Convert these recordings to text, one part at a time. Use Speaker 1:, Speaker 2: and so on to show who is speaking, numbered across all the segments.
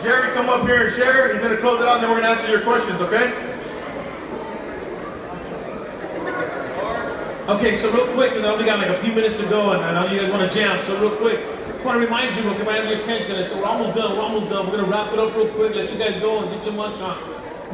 Speaker 1: Jerry come up here and share. He's going to close it out, and then we're going to answer your questions, okay?
Speaker 2: Okay, so real quick, because I only got like a few minutes to go, and I know you guys want to jam, so real quick, I just want to remind you, if I have your attention, we're almost done. We're going to wrap it up real quick, let you guys go and get your lunch on.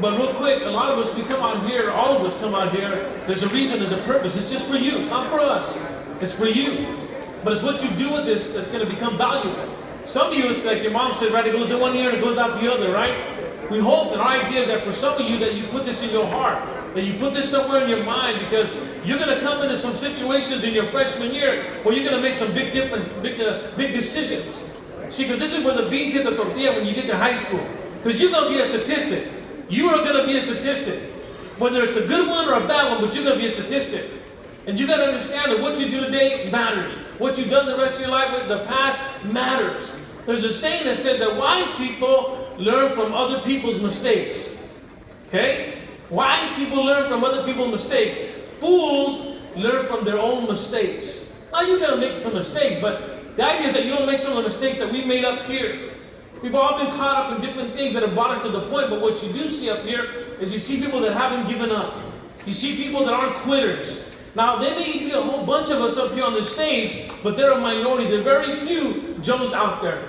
Speaker 2: But real quick, a lot of us, we come out here, all of us come out here, there's a reason, there's a purpose. It's just for you, it's not for us. It's for you. But it's what you do with this that's going to become valuable. Some of you, it's like your mom said, right, it goes in one ear and it goes out the other, right? We hope that our idea is that for some of you that you put this in your heart, that you put this somewhere in your mind, because you're going to come into some situations in your freshman year where you're going to make some big decisions. See, because this is where the beans hit the tortilla when you get to high school. Because you're going to be a statistic. You are going to be a statistic. Whether it's a good one or a bad one, but you're going to be a statistic. And you got to understand that what you do today matters. What you've done the rest of your life in the past matters. There's a saying that says that wise people learn from other people's mistakes. Okay? Wise people learn from other people's mistakes. Fools learn from their own mistakes. Now you're going to make some mistakes, but the idea is that you don't make some of the mistakes that we made up here. We've all been caught up in different things that have brought us to the point, but what you do see up here is you see people that haven't given up. You see people that aren't quitters. Now, there may be a whole bunch of us up here on the stage, but they're a minority. There are very few Joes out there.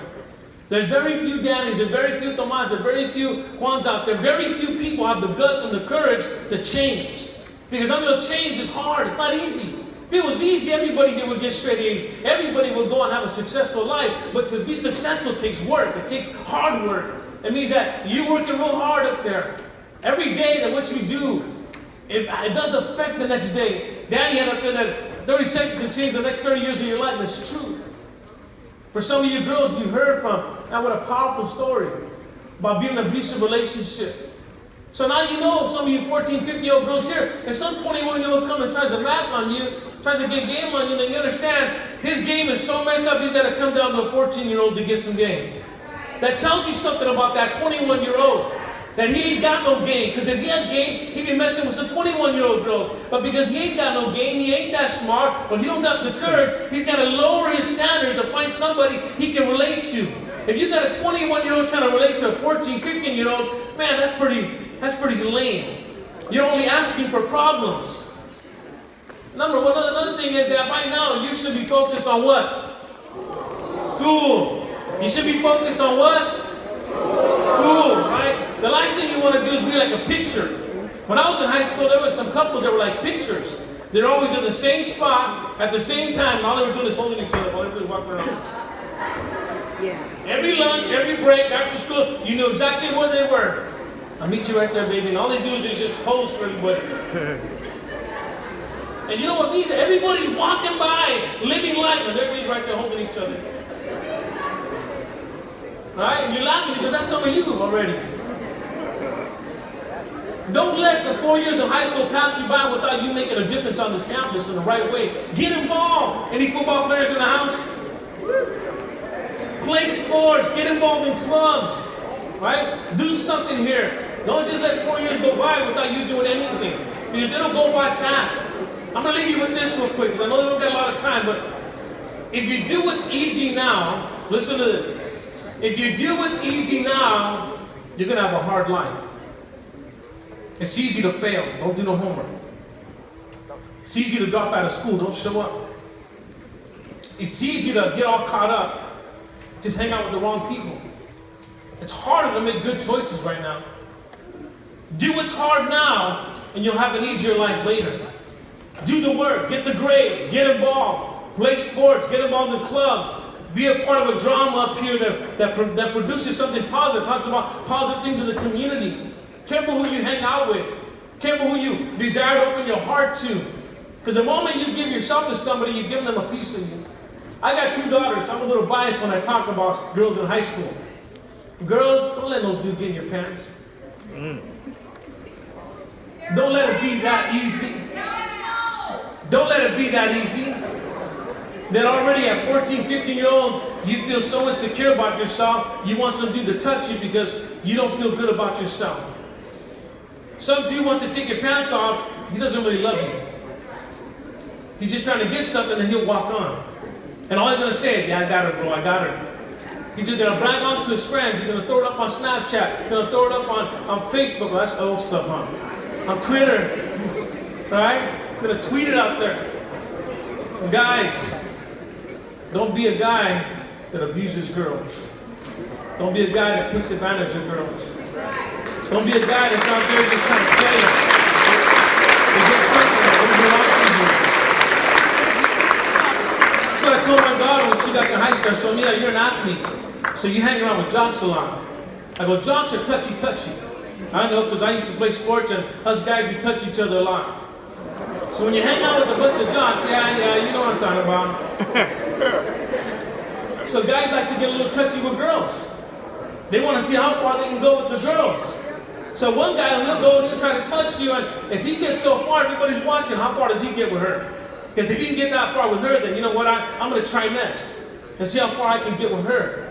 Speaker 2: There's very few Dannys, there's very few Tomas, there's very few Juans out there. Very few people have the guts and the courage to change. Because change is hard, it's not easy. If it was easy, everybody here would get straight A's. Everybody would go and have a successful life. But to be successful takes work. It takes hard work. It means that you're working real hard up there. Every day that what you do, it does affect the next day. Danny had up there that 30 seconds can change the next 30 years of your life. That's true. For some of you girls, you heard from, what a powerful story about being in an abusive relationship. So now you know, some of you 14, 15-year-old girls here, if some 21-year-old comes and tries to rap on you, tries to get game on you, then you understand his game is so messed up, he's got to come down to a 14-year-old to get some game. That tells you something about that 21-year-old. That he ain't got no game. Because if he had game, he'd be messing with some 21-year-old girls. But because he ain't got no game, he ain't that smart, or he don't got the courage, he's got to lower his standards to find somebody he can relate to. If you got a 21-year-old trying to relate to a 14, 15-year-old, man, that's pretty lame. You're only asking for problems. Another thing is that by now you should be focused on what? School. You should be focused on what? School, right? The last thing you want to do is be like a picture. When I was in high school, there were some couples that were like pictures. They're always in the same spot at the same time, and all they were doing is holding each other while everybody walking around.
Speaker 3: Yeah.
Speaker 2: Every lunch, every break, after school, you knew exactly where they were. I'll meet you right there, baby. And all they do is just pose for everybody. And you know what means? Everybody's walking by, living life, and they're just right there holding each other. Right? And you're laughing because that's some of you already. Don't let the 4 years of high school pass you by without you making a difference on this campus in the right way. Get involved. Any football players in the house? Play sports. Get involved in clubs. Right? Do something here. Don't just let 4 years go by without you doing anything. Because it'll go by fast. I'm going to leave you with this real quick because I know we don't got a lot of time, but if you do what's easy now, listen to this. If you do what's easy now, you're going to have a hard life. It's easy to fail. Don't do no homework. It's easy to drop out of school. Don't show up. It's easy to get all caught up. Just hang out with the wrong people. It's harder to make good choices right now. Do what's hard now, and you'll have an easier life later. Do the work. Get the grades. Get involved. Play sports. Get involved in clubs. Be a part of a drama up here that produces something positive. Talks about positive things in the community. Careful who you hang out with. Careful who you desire to open your heart to. Because the moment you give yourself to somebody, you've given them a piece of you. I got 2 daughters. I'm a little biased when I talk about girls in high school. Girls, don't let those dudes get in your pants. Don't let it be that easy. Don't let it be that easy. Then already at 14, 15-year-old, you feel so insecure about yourself, you want some dude to touch you because you don't feel good about yourself. Some dude wants to take your pants off, he doesn't really love you. He's just trying to get something and he'll walk on. And all he's going to say is, yeah, I got her, bro, I got her. He's just gonna brag on to his friends. He's gonna throw it up on Snapchat. He's gonna throw it up on Facebook. Well, that's old stuff, huh? On Twitter. Right? He's gonna tweet it out there. And guys, don't be a guy that abuses girls. Don't be a guy that takes advantage of girls. Don't be a guy that's out there just trying to play it. To get something that doesn't belong to you. So I told my daughter when she got to high school, so Mia, you're an athlete. So you hang around with jocks a lot. I go, jocks are touchy-touchy. I know because I used to play sports and us guys, we touch each other a lot. So when you hang out with a bunch of jocks, yeah, you know what I'm talking about. So guys like to get a little touchy with girls. They want to see how far they can go with the girls. So one guy will go and he'll try to touch you, and if he gets so far, everybody's watching. How far does he get with her? Because if he can get that far with her, then you know what? I'm going to try next and see how far I can get with her.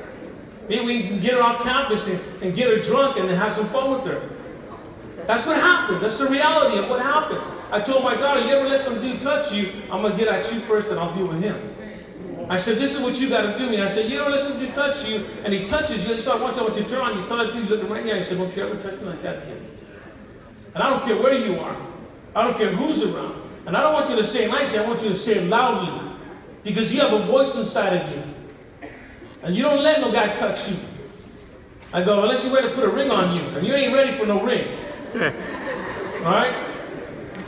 Speaker 2: Maybe we can get her off campus and get her drunk and then have some fun with her. That's what happens. That's the reality of what happens. I told my daughter, you ever let some dude touch you, I'm going to get at you first and I'll deal with him. I said, this is what you got to do me. I said, you ever let some dude touch you and he touches you, so one time when you turn on, you tell that dude, looking right in the eye, you said, don't you ever touch me like that again. And I don't care where you are. I don't care who's around. And I don't want you to say it nicely, I want you to say it loudly. Because you have a voice inside of you. And you don't let no guy touch you. I go, unless you're ready to put a ring on you. And you ain't ready for no ring. Alright?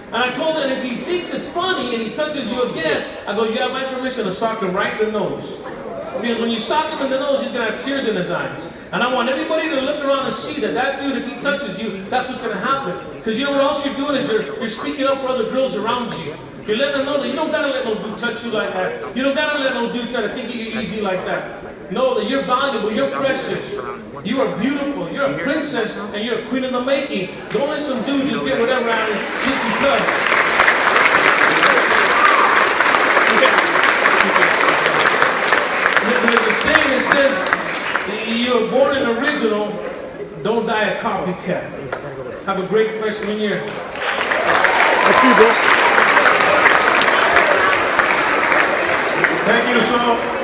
Speaker 2: And I told her that if he thinks it's funny and he touches you again, I go, you have my permission to sock him right in the nose. Because when you sock him in the nose, he's going to have tears in his eyes. And I want everybody to look around and see that dude, if he touches you, that's what's going to happen. Because you know what else you're doing is you're speaking up for other girls around you. You're letting them know that you don't got to let no dude touch you like that. You don't got to let no dude try to think you're easy like that. Know that you're valuable, you're precious. You are beautiful, you're a princess, and you're a queen in the making. Don't let some dude just get whatever out of it just because. There's a saying that says, you were born an original, don't die a copycat. Have a great freshman year.
Speaker 4: That's you, bro.
Speaker 1: Thank you. So